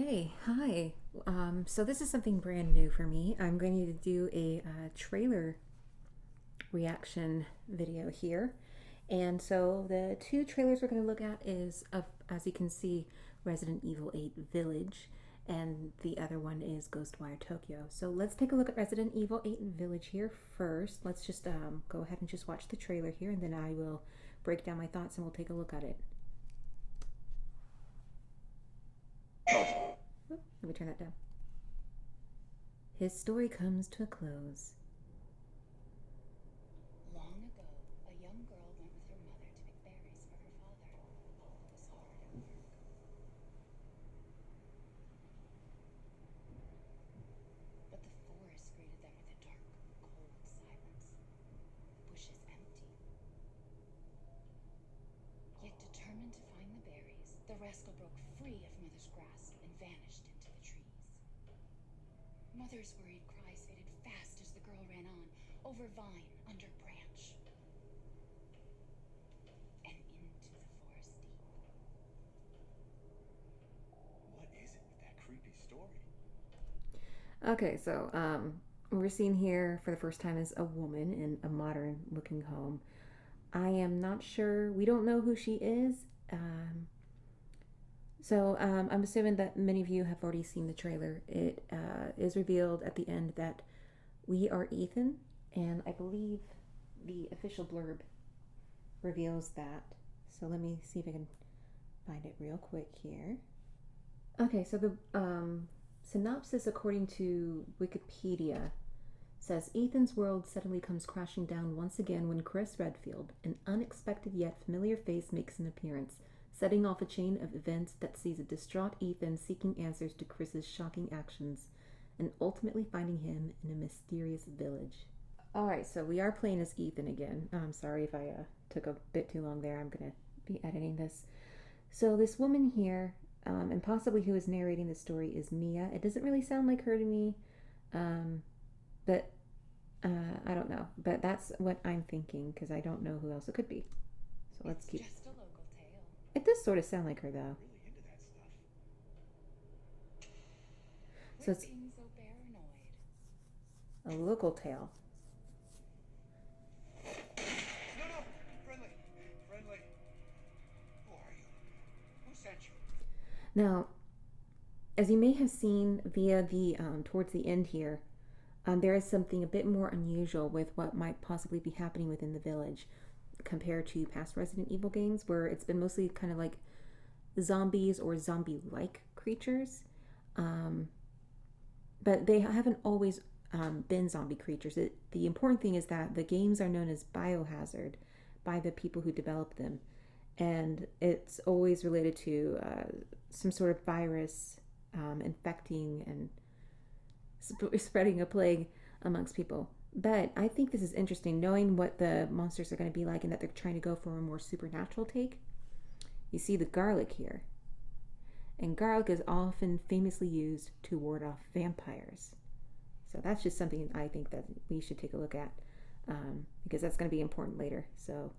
Okay, hi. So this is something brand new for me. I'm going to do a trailer reaction video here. And so the two trailers we're going to look at is, as you can see, Resident Evil 8 Village, and the other one is GhostWire Tokyo. So let's take a look at Resident Evil 8 Village here first. Let's just go ahead and just watch the trailer here, and then I will break down my thoughts and we'll take a look at it. Let me turn that down. His story comes to a close. Long ago, a young girl went with her mother to pick berries for her father. It was hard at work. But the forest greeted them with a dark, cold silence. The bushes empty. Yet determined to find the berries, the rascal broke free of Mother's grasp and vanished into the trees. Mother's worried cries faded fast as the girl ran on, over vine, under branch, and into the forest deep. What is it with that creepy story? Okay, so we're seeing here for the first time is a woman in a modern looking home. I am not sure, we don't know who she is. I'm assuming that many of you have already seen the trailer. It is revealed at the end that we are Ethan, and I believe the official blurb reveals that. So let me see if I can find it real quick here. Okay, so the synopsis, according to Wikipedia, says Ethan's world suddenly comes crashing down once again when Chris Redfield, an unexpected yet familiar face, makes an appearance, setting off a chain of events that sees a distraught Ethan seeking answers to Chris's shocking actions and ultimately finding him in a mysterious village. Alright, so we are playing as Ethan again. I'm sorry if I took a bit too long there. I'm going to be editing this. So this woman here, and possibly who is narrating the story, is Mia. It doesn't really sound like her to me, but I don't know. But that's what I'm thinking, because I don't know who else it could be. So let's keep... It's just a local tale. It does sort of sound like her, though. Really into that stuff. So it's Being so paranoid. a local tale. No, friendly. Who are you? Who sent you? Now, as you may have seen via the towards the end here, there is something a bit more unusual with what might possibly be happening within the village compared to past Resident Evil games, where it's been mostly kind of like zombies or zombie-like creatures. But they haven't always been zombie creatures. The important thing is that the games are known as biohazard by the people who develop them. And it's always related to some sort of virus infecting and spreading a plague amongst people. But I think this is interesting, knowing what the monsters are going to be like and that they're trying to go for a more supernatural take. You see the garlic here. And garlic is often famously used to ward off vampires. So that's just something I think that we should take a look at, because that's going to be important later. So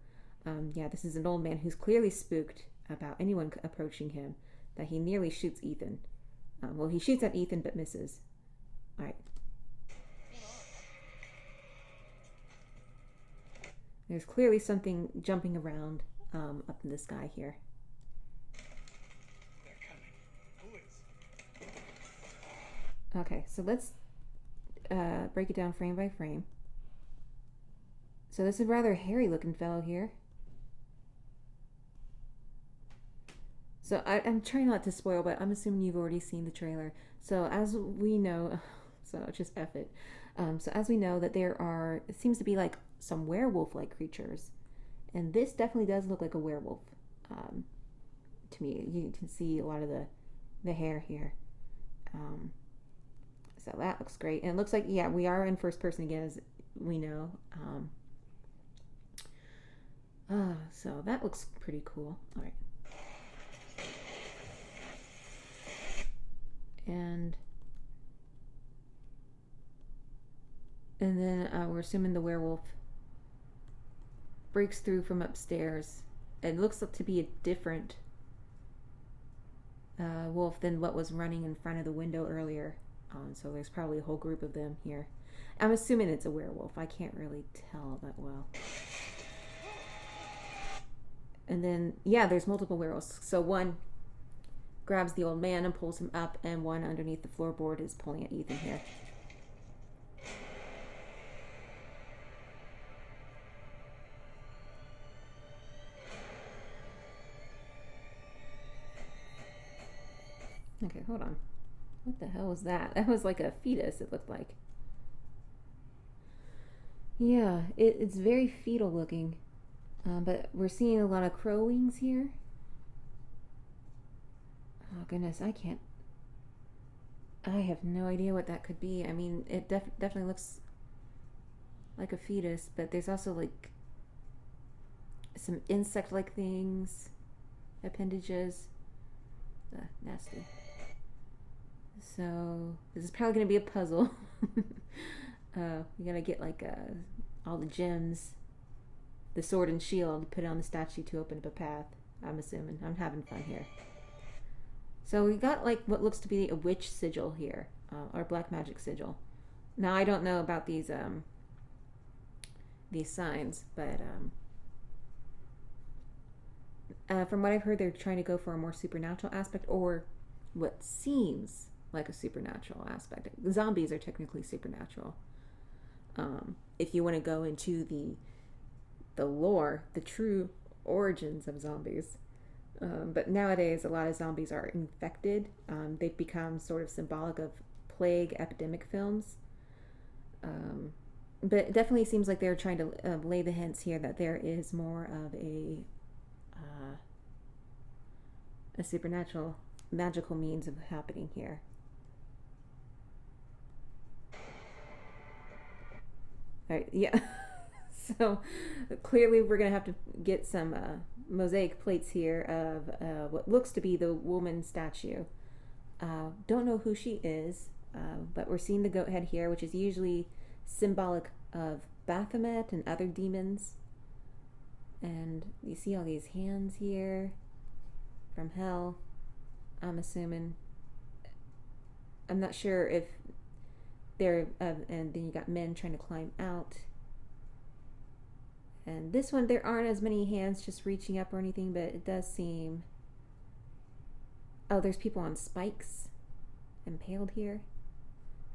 yeah, this is an old man who's clearly spooked about anyone approaching him, that he nearly shoots Ethan. Well, he shoots at Ethan but misses. All right. There's clearly something jumping around up in the sky here. They're coming. Who is? Okay, so let's break it down frame by frame. So this is a rather hairy looking fellow here. So I'm trying not to spoil, but I'm assuming you've already seen the trailer. So as we know, so just F it. So as we know that there are, it seems to be like some werewolf-like creatures. And this definitely does look like a werewolf. To me, you can see a lot of the hair here. So that looks great. And it looks like, yeah, we are in first person again, as we know. So that looks pretty cool. All right. And then we're assuming the werewolf breaks through from upstairs. It looks to be a different wolf than what was running in front of the window earlier. So there's probably a whole group of them here. I'm assuming it's a werewolf. I can't really tell that well. And then, yeah, there's multiple werewolves. So one grabs the old man and pulls him up, and one underneath the floorboard is pulling at Ethan here. Okay, hold on. What the hell was that? That was like a fetus, it looked like. Yeah, it's very fetal looking. But we're seeing a lot of crow wings here. Oh, goodness, I have no idea what that could be. I mean, it definitely looks like a fetus, but there's also like some insect-like things, appendages. Nasty. So this is probably going to be a puzzle. We gotta get like all the gems, the sword and shield, put it on the statue to open up a path. I'm assuming. I'm having fun here. So we got like what looks to be a witch sigil here, or black magic sigil. Now I don't know about these signs, but from what I've heard, they're trying to go for a more supernatural aspect, or what seems like a supernatural aspect. Zombies are technically supernatural. If you want to go into the lore, the true origins of zombies. But nowadays, a lot of zombies are infected. They've become sort of symbolic of plague epidemic films. But it definitely seems like they're trying to lay the hints here that there is more of a supernatural, magical means of happening here. All right, yeah. So clearly we're going to have to get some mosaic plates here of what looks to be the woman statue. Don't know who she is, but we're seeing the goat head here, which is usually symbolic of Baphomet and other demons. And you see all these hands here from hell, I'm assuming. I'm not sure if they're, and then you got men trying to climb out. And this one, there aren't as many hands just reaching up or anything, but it does seem... Oh, there's people on spikes impaled here.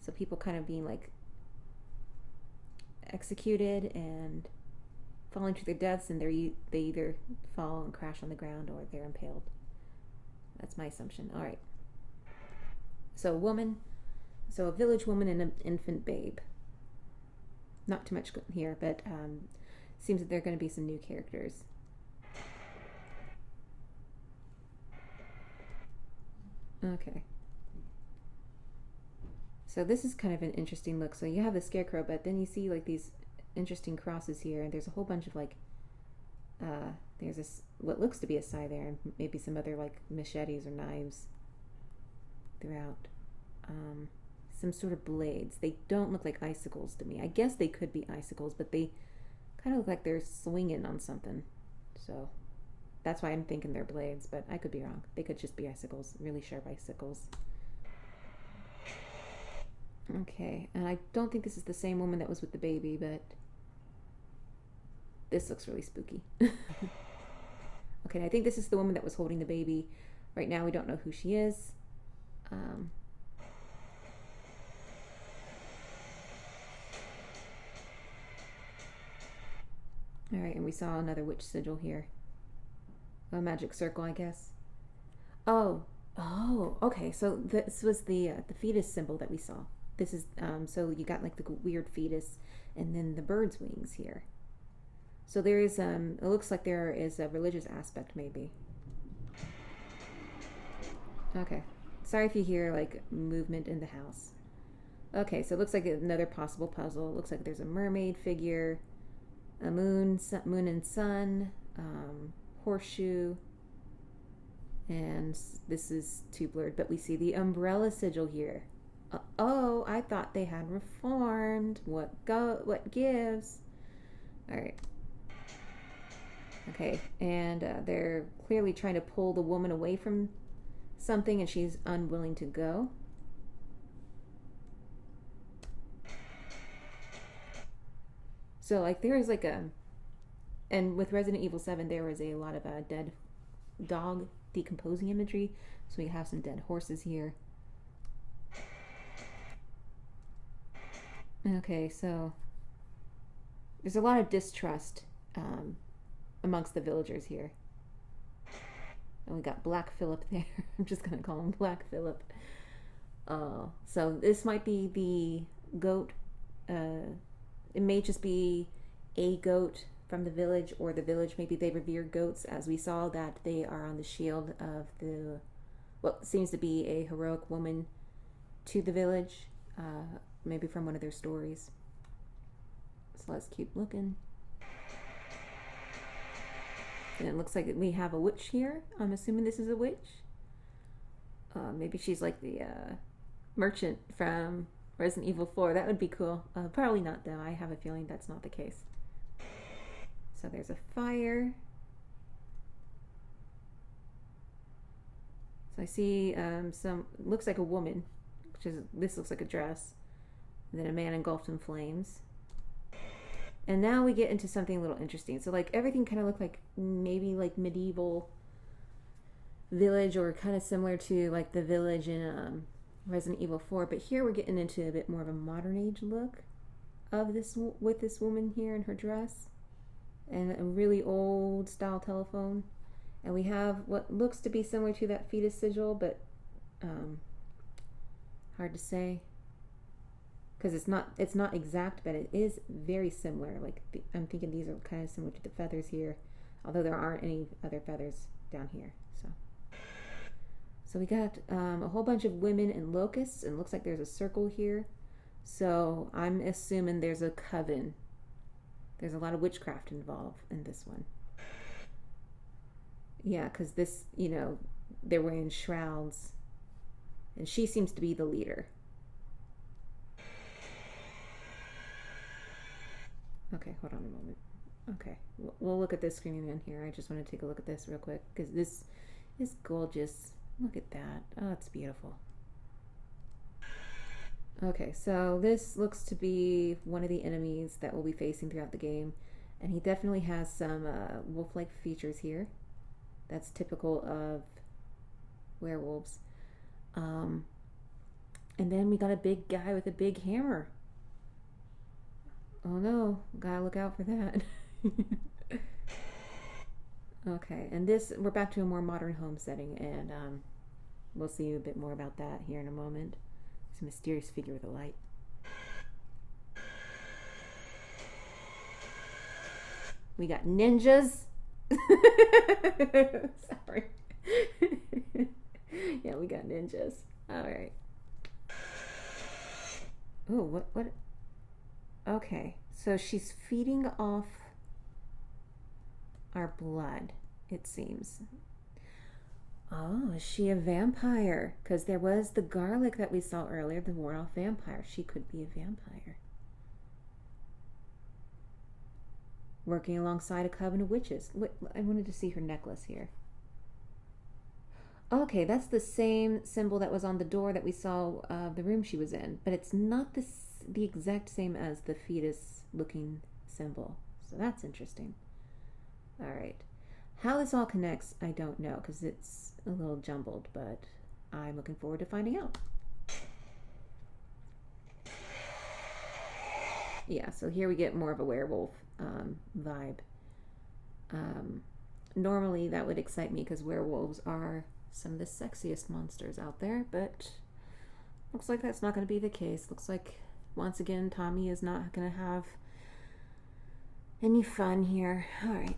So people kind of being like executed and falling to their deaths, and they either fall and crash on the ground or they're impaled. That's my assumption. All right. So a village woman and an infant babe. Not too much here, but seems that there are going to be some new characters. Okay. So this is kind of an interesting look. So you have the scarecrow, but then you see like these interesting crosses here, and there's a whole bunch of like there's this what looks to be a scythe there, and maybe some other like machetes or knives throughout. Some sort of blades. They don't look like icicles to me. I guess they could be icicles, but they kind of look like they're swinging on something. So that's why I'm thinking they're blades, but I could be wrong. They could just be icicles, really sharp icicles. Okay, and I don't think this is the same woman that was with the baby, but this looks really spooky. Okay, I think this is the woman that was holding the baby. Right now we don't know who she is. Alright, and we saw another witch sigil here. A magic circle, I guess. Oh, okay. So this was the fetus symbol that we saw. This is, so you got like the weird fetus and then the bird's wings here. So there is, it looks like there is a religious aspect maybe. Okay. Sorry if you hear like movement in the house. Okay, so it looks like another possible puzzle. It looks like there's a mermaid figure, a moon and sun, horseshoe, and this is too blurred, but we see the umbrella sigil here. Oh, I thought they had reformed. What gives? All right. Okay, and they're clearly trying to pull the woman away from something and she's unwilling to go. So like there is like a, and with Resident Evil 7 there was a lot of dead dog decomposing imagery. So we have some dead horses here. Okay, so there's a lot of distrust amongst the villagers here. And we got Black Phillip there. I'm just gonna call him Black Phillip. So this might be the goat. It may just be a goat from the village, or the village, maybe they revere goats, as we saw that they are on the shield of the, what seems to be a heroic woman to the village, maybe from one of their stories. So let's keep looking. And it looks like we have a witch here. I'm assuming this is a witch. Maybe she's like the merchant from Resident Evil 4. That would be cool. Probably not, though. I have a feeling that's not the case. So there's a fire. So I see some, looks like a woman, which is, this looks like a dress. And then a man engulfed in flames. And now we get into something a little interesting. So like everything kind of looked like maybe like medieval village, or kind of similar to like the village in Resident Evil 4. But here we're getting into a bit more of a modern age look of this, with this woman here in her dress. And a really old style telephone. And we have what looks to be similar to that fetus sigil, but hard to say. Because it's not exact, but it is very similar. Like I'm thinking these are kind of similar to the feathers here, although there aren't any other feathers down here. So we got a whole bunch of women and locusts, and looks like there's a circle here. So I'm assuming there's a coven. There's a lot of witchcraft involved in this one. Yeah, because this, you know, they're wearing shrouds, and she seems to be the leader. Okay, hold on a moment. Okay, we'll look at this screen again here. I just want to take a look at this real quick, because this is gorgeous. Look at that. Oh, it's beautiful. Okay, so this looks to be one of the enemies that we'll be facing throughout the game. And he definitely has some wolf-like features here. That's typical of werewolves. And then we got a big guy with a big hammer. Oh no, gotta look out for that. Okay, and this, we're back to a more modern home setting, and we'll see a bit more about that here in a moment. It's a mysterious figure with a light. We got ninjas. Sorry. Yeah, we got ninjas. All right. Oh, what? Okay, so she's feeding off our blood, it seems. Oh, is she a vampire? Because there was the garlic that we saw earlier, the ward-off vampire. She could be a vampire. Working alongside a coven of witches. Wait, I wanted to see her necklace here. Okay, that's the same symbol that was on the door that we saw the room she was in. But it's not the exact same as the fetus-looking symbol. So that's interesting. All right. How this all connects, I don't know, because it's a little jumbled, but I'm looking forward to finding out. Yeah, so here we get more of a werewolf vibe. Normally that would excite me because werewolves are some of the sexiest monsters out there, but looks like that's not going to be the case. Looks like, once again, Tommy is not going to have any fun here. All right.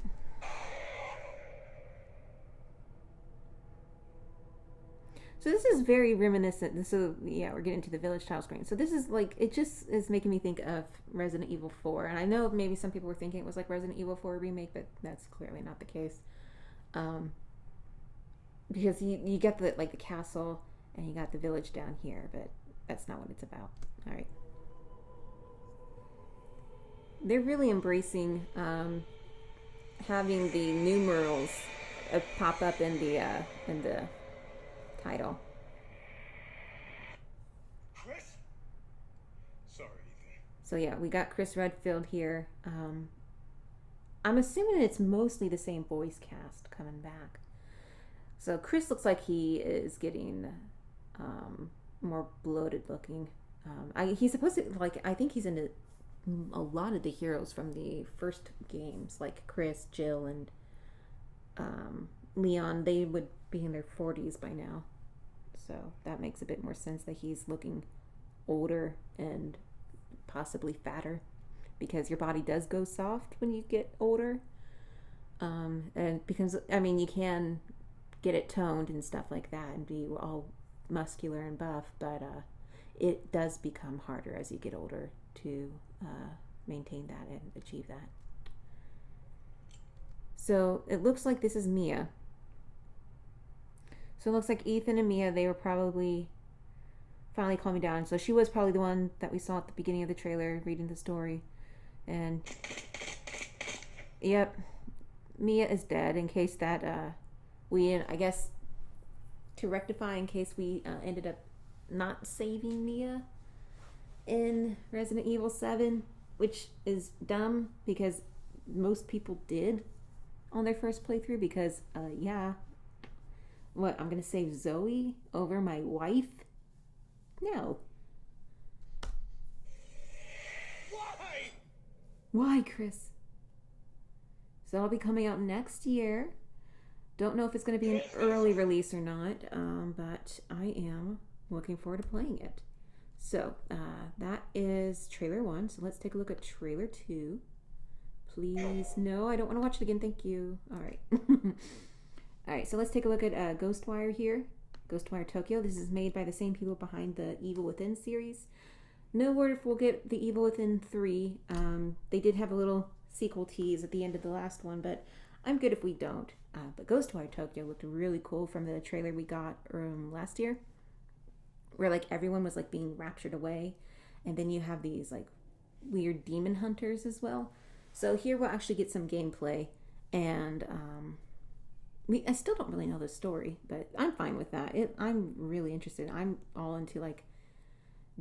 So this is very reminiscent. So yeah, we're getting to the village tile screen. So this is like, it just is making me think of Resident Evil 4. And I know maybe some people were thinking it was like Resident Evil 4 remake, but that's clearly not the case. Because you get the like the castle and you got the village down here, but that's not what it's about. All right. They're really embracing having the numerals pop up in the title. Chris? Sorry, Ethan. So yeah, we got Chris Redfield here. I'm assuming it's mostly the same voice cast coming back. So Chris looks like he is getting more bloated looking. He's supposed to, like, I think he's into a lot of the heroes from the first games, like Chris, Jill, and Leon. They would be in their 40s by now. So that makes a bit more sense that he's looking older and possibly fatter, because your body does go soft when you get older. And because, I mean, you can get it toned and stuff like that and be all muscular and buff, but it does become harder as you get older to maintain that and achieve that. So it looks like this is Mia. So it looks like Ethan and Mia, they were probably finally calming down. So she was probably the one that we saw at the beginning of the trailer reading the story. And yep, Mia is dead, in case that I guess to rectify, in case we ended up not saving Mia in Resident Evil 7, which is dumb because most people did on their first playthrough, because what, I'm gonna save Zoe over my wife? No. Why, Chris? So it'll be coming out next year. Don't know if it's going to be an early release or not, but I am looking forward to playing it. So that is trailer 1. So let's take a look at trailer 2. Please. No, I don't want to watch it again. Thank you. All right. All right, so let's take a look at GhostWire here. GhostWire Tokyo. This is made by the same people behind the Evil Within series. No word if we'll get the Evil Within 3. They did have a little sequel tease at the end of the last one, but I'm good if we don't. But GhostWire Tokyo looked really cool from the trailer we got last year, where like everyone was like being raptured away, and then you have these like weird demon hunters as well. So here we'll actually get some gameplay, and I still don't really know the story, but I'm fine with that. I'm really interested. I'm all into like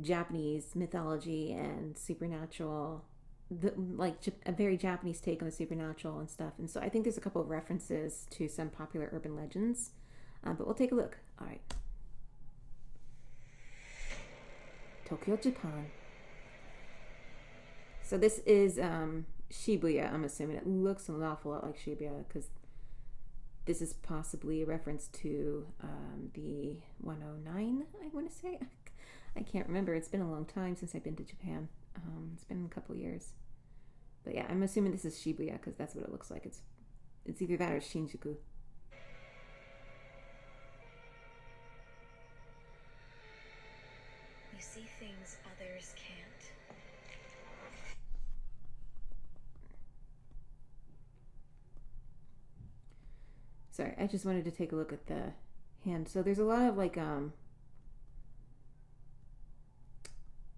Japanese mythology and supernatural, like a very Japanese take on the supernatural and stuff. And so I think there's a couple of references to some popular urban legends, but we'll take a look. All right. Tokyo, Japan. So this is Shibuya, I'm assuming. It looks an awful lot like Shibuya, because this is possibly a reference to the 109, I want to say. I can't remember. It's been a long time since I've been to Japan. It's been a couple years. But yeah, I'm assuming this is Shibuya, because that's what it looks like. It's either that or Shinjuku. You see things others can't. Sorry, I just wanted to take a look at the hand. So there's a lot of like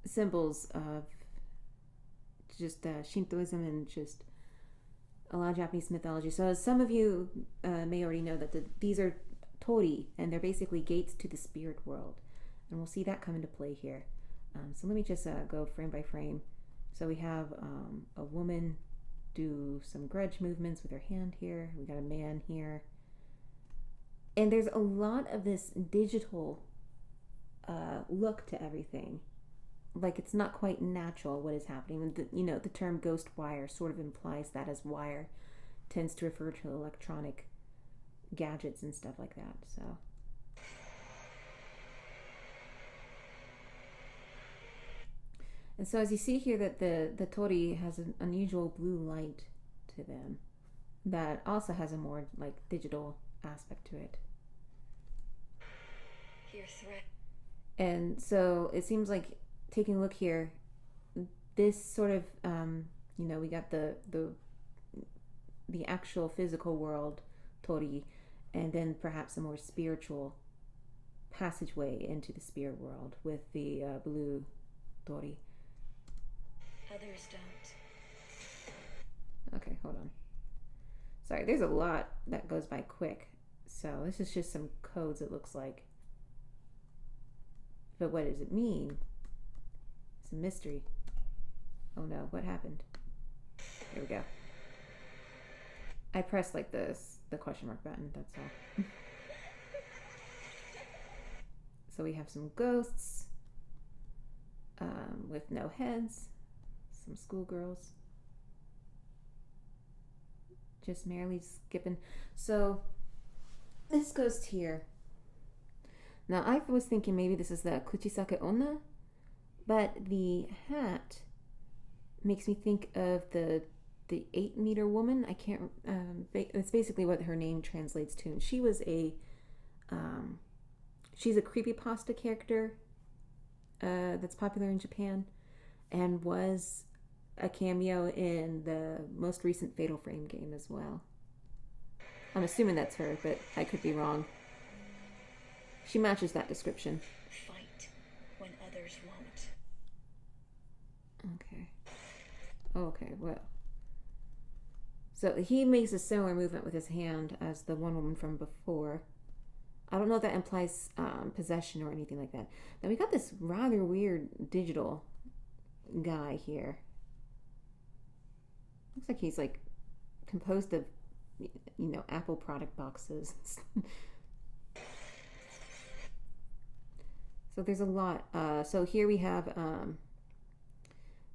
symbols of just Shintoism and just a lot of Japanese mythology. So as some of you may already know, that these are tori, and they're basically gates to the spirit world. And we'll see that come into play here. So let me just go frame by frame. So we have a woman do some grudge movements with her hand here. We got a man here. And there's a lot of this digital look to everything. Like, it's not quite natural what is happening. The term ghost wire sort of implies that, as wire tends to refer to electronic gadgets and stuff like that. So and so as you see here, that the tori has an unusual blue light to them that also has a more like digital aspect to it. Your threat. And so it seems like, taking a look here, this sort of we got the actual physical world tori, and then perhaps a more spiritual passageway into the spirit world with the blue tori. Others don't. Okay, hold on. Sorry, there's a lot that goes by quick. So this is just some codes, it looks like. But what does it mean? It's a mystery. Oh no, what happened? Here we go. I pressed like this, the question mark button, that's all. So we have some ghosts with no heads, some schoolgirls. Just merely skipping. So this ghost here. Now I was thinking maybe this is the Kuchisake Onna, but the hat makes me think of the 8-meter woman. I can't. It's basically what her name translates to. And she was she's a creepypasta character that's popular in Japan, and was a cameo in the most recent Fatal Frame game as well. I'm assuming that's her, but I could be wrong. She matches that description. Fight when others won't. Okay. Okay, well. So he makes a similar movement with his hand as the one woman from before. I don't know if that implies possession or anything like that. Then we got this rather weird digital guy here. Looks like he's like composed of, Apple product boxes. So there's a lot. So here we have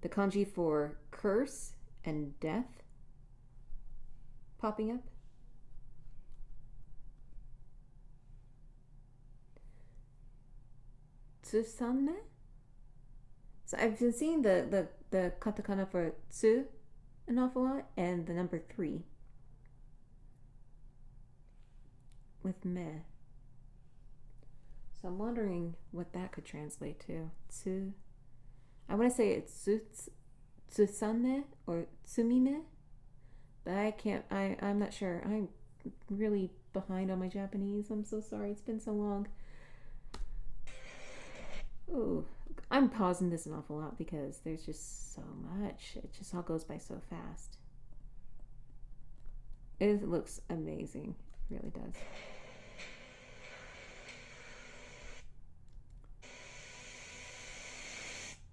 the kanji for curse and death popping up. Tsusanne? So I've been seeing the katakana for tsu an awful lot, and the number 3 with me. So I'm wondering what that could translate to. Tsu. I want to say it's tsusanne or tsumime, but I can't. I'm not sure. I'm really behind on my Japanese. I'm so sorry. It's been so long. Ooh, I'm pausing this an awful lot because there's just so much. It just all goes by so fast. It looks amazing. It really does.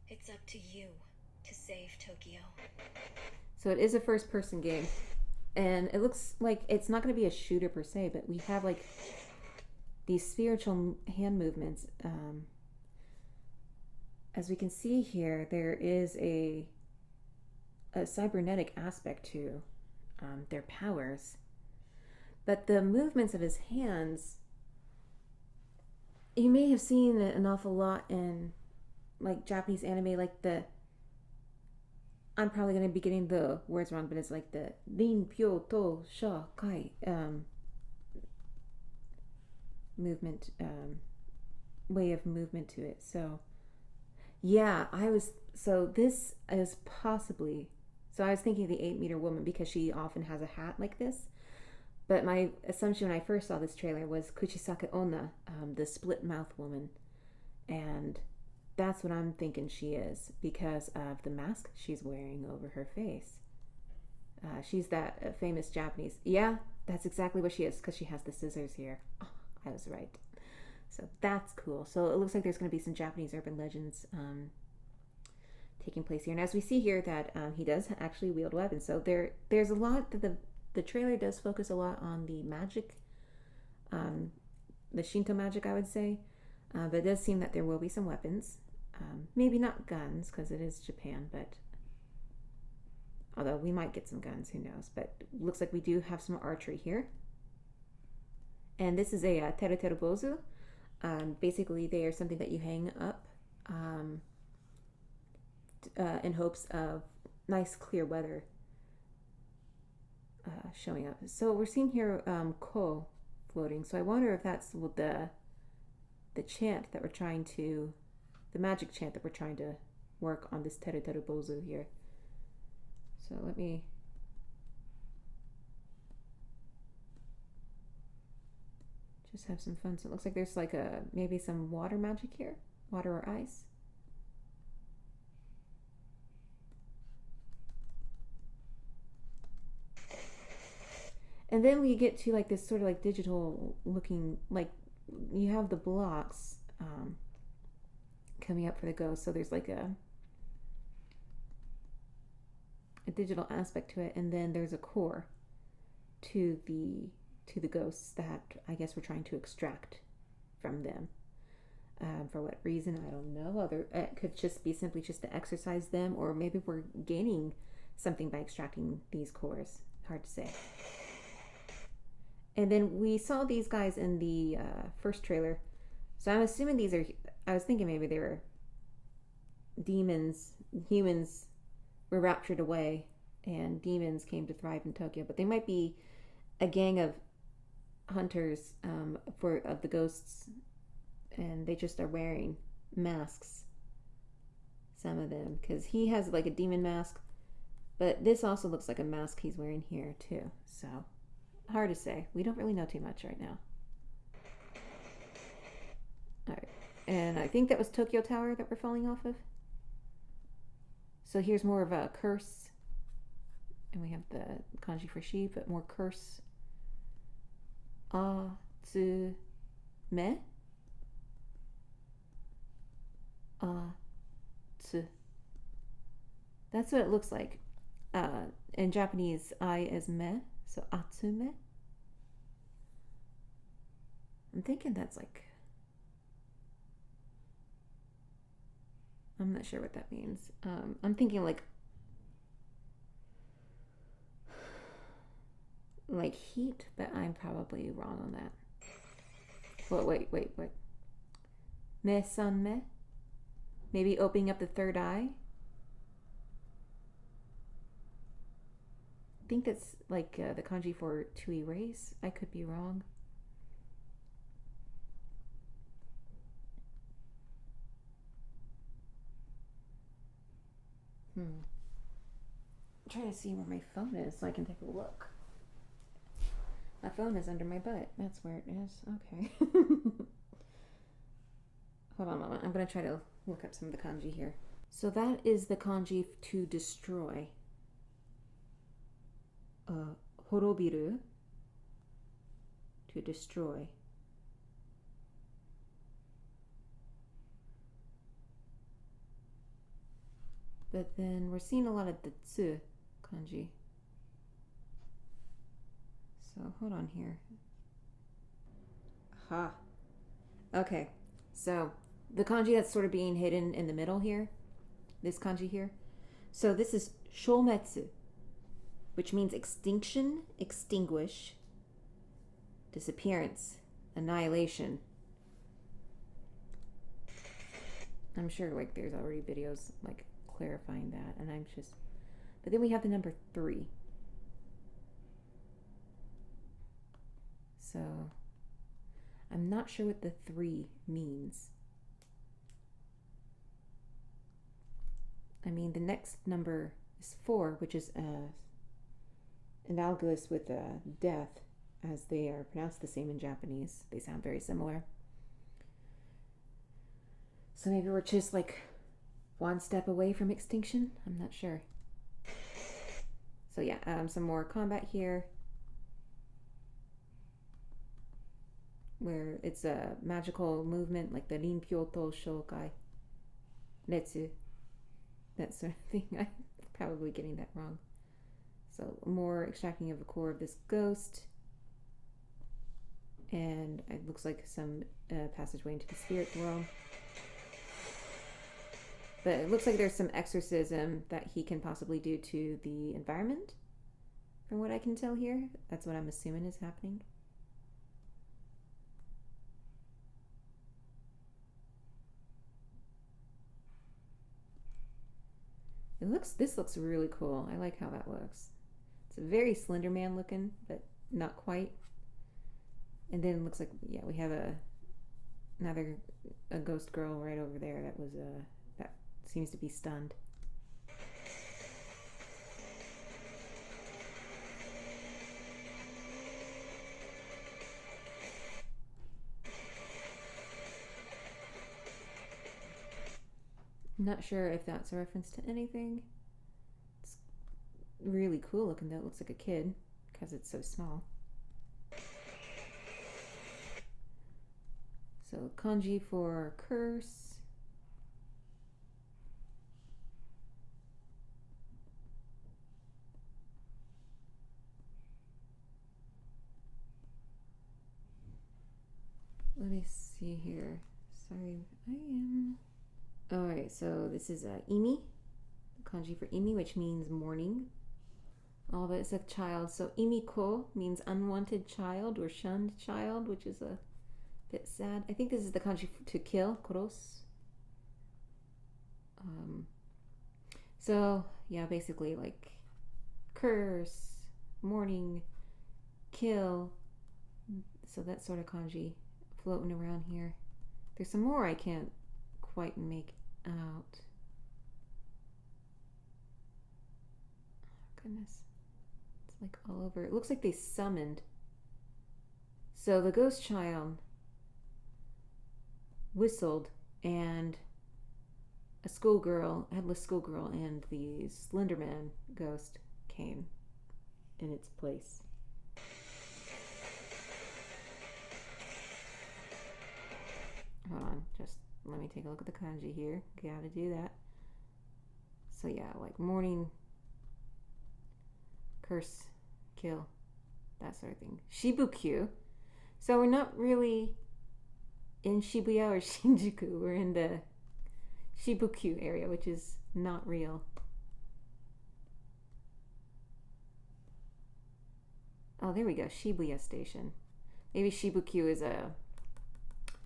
It's up to you to save Tokyo. So it is a first-person game, and it looks like it's not going to be a shooter per se, but we have like these spiritual hand movements. As we can see here, there is a cybernetic aspect to their powers, but the movements of his hands, you may have seen it an awful lot in like Japanese anime, like I'm probably going to be getting the words wrong, but it's like the Rin Pyo To Sha Kai movement, way of movement to it. So yeah, this is possibly, so I was thinking of the 8-meter woman because she often has a hat like this. But my assumption when I first saw this trailer was Kuchisake Onna, the split mouth woman. And that's what I'm thinking she is because of the mask she's wearing over her face. She's that famous Japanese. Yeah, that's exactly what she is because she has the scissors here. Oh, I was right. So that's cool. So it looks like there's going to be some Japanese urban legends taking place here. And as we see here that he does actually wield weapons. So there's a lot that the trailer does focus a lot on the magic, the Shinto magic, I would say. But it does seem that there will be some weapons. Maybe not guns because it is Japan, but although we might get some guns, who knows. But looks like we do have some archery here. And this is a teru teru bozu. Basically, they are something that you hang up in hopes of nice clear weather showing up. So we're seeing here ko floating. So I wonder if that's the chant that we're trying to, the magic chant that we're trying to work on this teru teru bozu here. So let me just have some fun. So it looks like there's like maybe some water magic here, water or ice. And then we get to like this sort of like digital looking, like you have the blocks coming up for the ghost. So there's like a digital aspect to it, and then there's a core to the ghosts that I guess we're trying to extract from them. For what reason, I don't know. It could just be simply just to exercise them, or maybe we're gaining something by extracting these cores. Hard to say. And then we saw these guys in the first trailer, so I'm assuming these are. I was thinking maybe they were demons. Humans were raptured away, and demons came to thrive in Tokyo. But they might be a gang of hunters of the ghosts, and they just are wearing masks. Some of them, because he has like a demon mask, but this also looks like a mask he's wearing here too. So hard to say. We don't really know too much right now. All right, and I think that was Tokyo Tower that we're falling off of. So here's more of a curse, and we have the kanji for sheep, but more curse. Tsu me. Tsu. That's what it looks like. In Japanese, I is me, so atsume. I'm thinking that's like. I'm not sure what that means. I'm thinking like heat, but I'm probably wrong on that. Well, wait. Me san me? Maybe opening up the third eye? I think that's like the kanji for to erase. I could be wrong. I'm trying to see where my phone is so I can take a look. My phone is under my butt. That's where it is. Okay. Hold on a moment. I'm going to try to look up some of the kanji here. So that is the kanji to destroy. Horobiru. To destroy. But then we're seeing a lot of the tsu kanji. So hold on here. Aha. Okay. So the kanji that's sort of being hidden in the middle here, this kanji here. So this is shometsu, which means extinction, extinguish, disappearance, annihilation. I'm sure like there's already videos like clarifying that, and I'm just. But then we have the number 3. So I'm not sure what the 3 means. I mean, the next number is 4, which is analogous with death, as they are pronounced the same in Japanese. They sound very similar. So maybe we're just like one step away from extinction? I'm not sure. So yeah, some more combat here. Where it's a magical movement like the Rinpyoto Shokai. Netsu. That sort of thing. I'm probably getting that wrong. So more extracting of the core of this ghost. And it looks like some passageway into the spirit realm. But it looks like there's some exorcism that he can possibly do to the environment. From what I can tell here. That's what I'm assuming is happening. This looks really cool. I like how that looks. It's a very Slender Man looking, but not quite. And then it looks like, yeah, we have another ghost girl right over there that seems to be stunned. I'm not sure if that's a reference to anything. It's really cool looking though. It looks like a kid because it's so small. So kanji for curse. see here. Sorry, I am. Alright, so this is Imi, kanji for Imi, which means morning. All of it's a child. So Imiko means unwanted child or shunned child, which is a bit sad. I think this is the kanji to kill, koros. So yeah, basically like curse, mourning, kill. So that sort of kanji floating around here. There's some more I can't quite make out. Oh, goodness. It's like all over. It looks like they summoned. So the ghost child whistled and a schoolgirl, headless schoolgirl, and the Slenderman ghost came in its place. Hold on, just let me take a look at the kanji here. Gotta do that. So yeah, like mourning, curse, kill, that sort of thing. Shibukyu. So we're not really in Shibuya or Shinjuku. We're in the Shibukyu area, which is not real. Oh, there we go. Shibuya Station. Maybe Shibukyu is a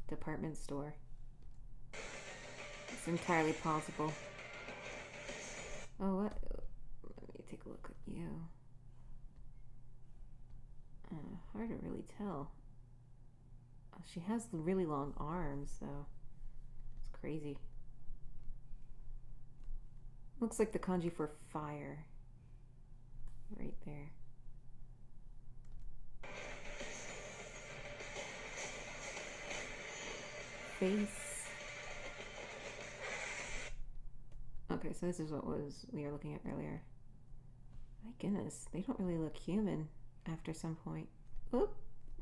department store. It's entirely possible. Oh, what? Let me take a look at you. Hard to really tell. Oh, she has really long arms, though. It's crazy. Looks like the kanji for fire. Right there. Face. Okay, so this is what we were looking at earlier. My goodness, they don't really look human after some point. Oop,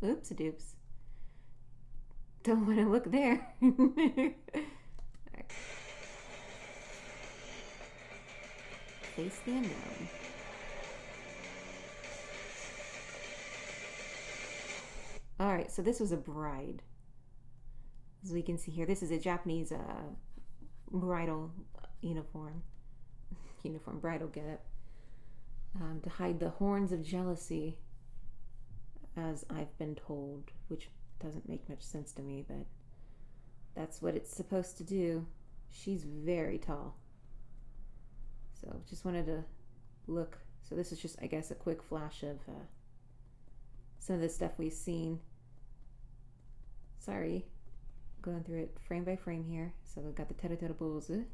oops a doops. Don't want to look there. Right. Face the unknown. Alright, so this was a bride. As we can see here, this is a Japanese bridal uniform. Bridal getup. To hide the horns of jealousy, as I've been told, which doesn't make much sense to me, but that's what it's supposed to do. She's very tall. So just wanted to look. So this is just, I guess, a quick flash of some of the stuff we've seen. Sorry, going through it frame by frame here. So we've got the Teruterubozu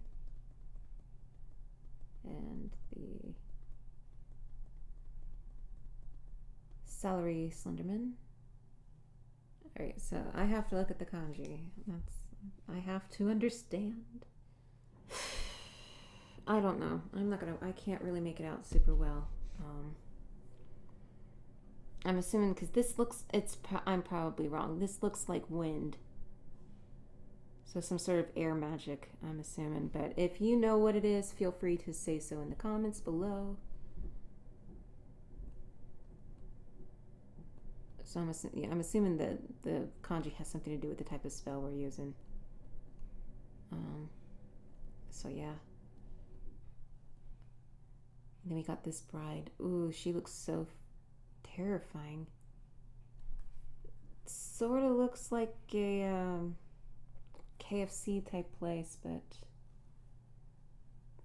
and the Salary Slenderman. Alright, so I have to look at the kanji. I have to understand. I don't know. I can't really make it out super well. I'm assuming, because this looks, I'm probably wrong. This looks like wind. So some sort of air magic, I'm assuming. But if you know what it is, feel free to say so in the comments below. So I'm assuming that the kanji has something to do with the type of spell we're using. So yeah. And then we got this bride. Ooh, she looks so terrifying. Sort of looks like a KFC type place, but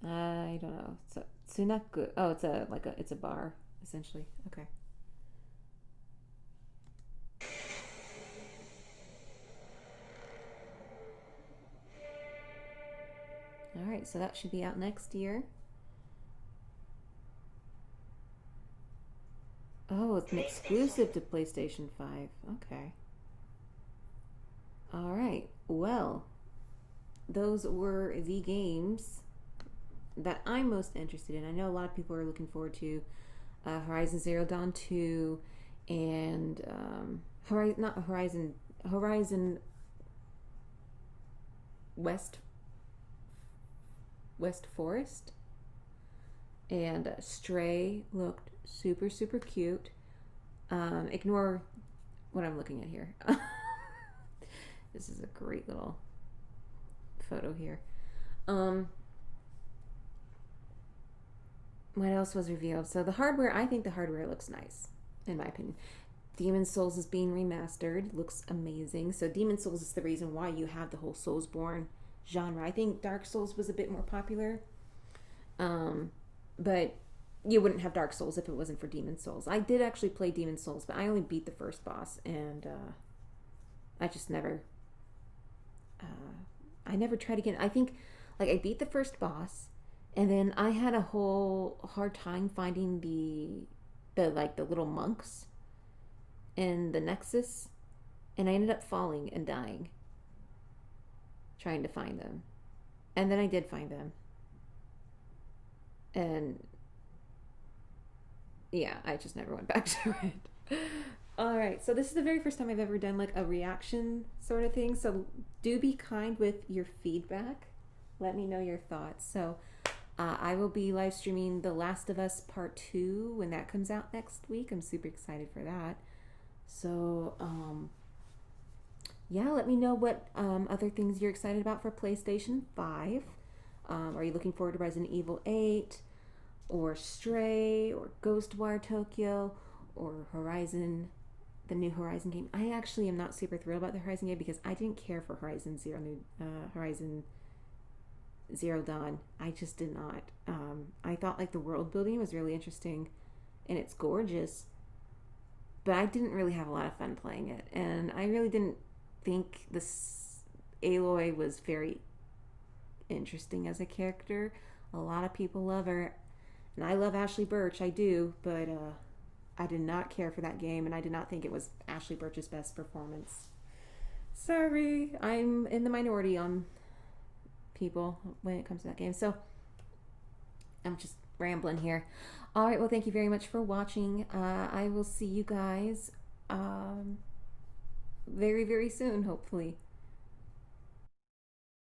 I don't know. So Tsunaku. Oh, it's a bar essentially. Okay. All right, so that should be out next year. Oh, it's an exclusive to PlayStation 5. Okay. All right. Well, those were the games that I'm most interested in. I know a lot of people are looking forward to Horizon Zero Dawn 2 and Horizon West Forest, and Stray looked super cute. Ignore what I'm looking at here. This is a great little photo here. What else was revealed? So the hardware, I think the hardware looks nice, in my opinion. Demon Souls is being remastered. Looks amazing. So Demon Souls is the reason why you have the whole Soulsborne genre. I think Dark Souls was a bit more popular. But you wouldn't have Dark Souls if it wasn't for Demon Souls. I did actually play Demon Souls, but I only beat the first boss, and I just never... I never tried again. I think, like, I beat the first boss, and then I had a whole hard time finding the little monks in the Nexus, and I ended up falling and dying trying to find them. And then I did find them. And yeah, I just never went back to it. All right, so this is the very first time I've ever done like a reaction sort of thing. So do be kind with your feedback. Let me know your thoughts. So I will be live streaming The Last of Us Part 2 when that comes out next week. I'm super excited for that. So yeah, let me know what other things you're excited about for PlayStation 5. Are you looking forward to Resident Evil 8 or Stray or GhostWire Tokyo or Horizon, the new Horizon game? I actually am not super thrilled about the Horizon game because I didn't care for Horizon Zero Dawn. I just did not. I thought like the world building was really interesting and it's gorgeous, but I didn't really have a lot of fun playing it, and I really didn't think this Aloy was very interesting as a character. A lot of people love her, and I love Ashley Birch, I do, but I did not care for that game, and I did not think it was Ashley Birch's best performance. Sorry, I'm in the minority on people when it comes to that game, so I'm just rambling here. All right, well, thank you very much for watching. I will see you guys very, very soon, hopefully.